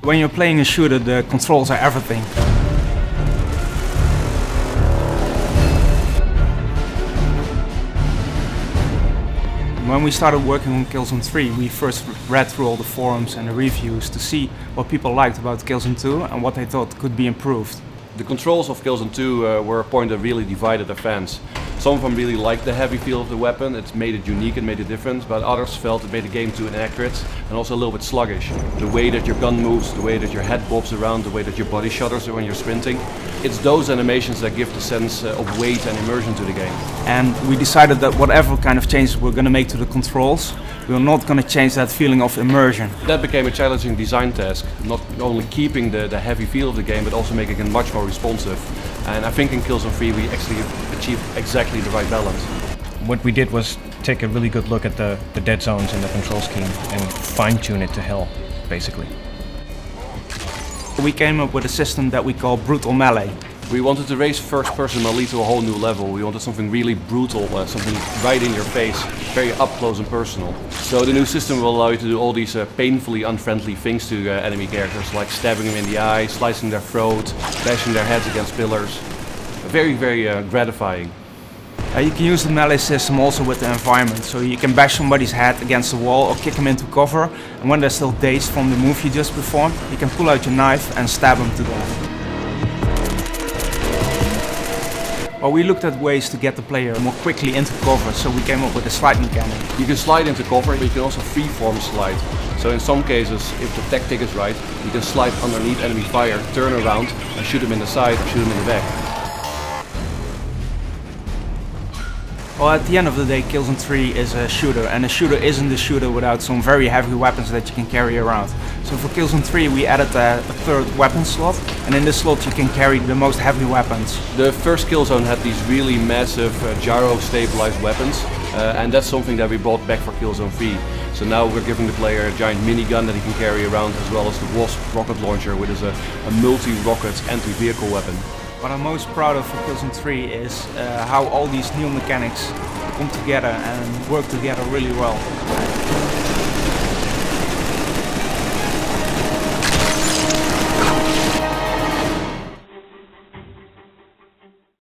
When you're playing a shooter, the controls are everything. When we started working on Killzone 3, we first read through all the forums and the reviews to see what people liked about Killzone 2 and what they thought could be improved. The controls of Killzone 2 were a point that really divided the fans. Some of them really liked the heavy feel of the weapon, it made it unique and made it different, but others felt it made the game too inaccurate and also a little bit sluggish. The way that your gun moves, the way that your head bobs around, the way that your body shudders when you're sprinting, it's those animations that give the sense of weight and immersion to the game. And we decided that whatever kind of changes we're going to make to the controls, we're not going to change that feeling of immersion. That became a challenging design task, not only keeping the heavy feel of the game, but also making it much more responsive. And I think in Killzone 3 we actually achieved exactly the right balance. What we did was take a really good look at the dead zones in the control scheme and fine-tune it to hell, basically. We came up with a system that we call brutal melee. We wanted to raise first-person melee to a whole new level. We wanted something really brutal, something right in your face, very up close and personal. So the new system will allow you to do all these painfully unfriendly things to enemy characters, like stabbing them in the eye, slicing their throat, bashing their heads against pillars. Very, very gratifying. You can use the melee system also with the environment, so you can bash somebody's head against the wall or kick them into cover, and when they're still dazed from the move you just performed, you can pull out your knife and stab them to death. Well, we looked at ways to get the player more quickly into cover, so we came up with a slide mechanic. You can slide into cover, but you can also freeform slide. So in some cases, if the tactic is right, you can slide underneath enemy fire, turn around and shoot them in the side or shoot them in the back. Well, at the end of the day, Killzone 3 is a shooter, and a shooter isn't a shooter without some very heavy weapons that you can carry around. So for Killzone 3 we added a third weapon slot, and in this slot you can carry the most heavy weapons. The first Killzone had these really massive gyro-stabilized weapons, and that's something that we brought back for Killzone 3. So now we're giving the player a giant minigun that he can carry around, as well as the Wasp rocket launcher, which is a multi-rocket anti-vehicle weapon. What I'm most proud of for Killzone 3 is how all these new mechanics come together and work together really well.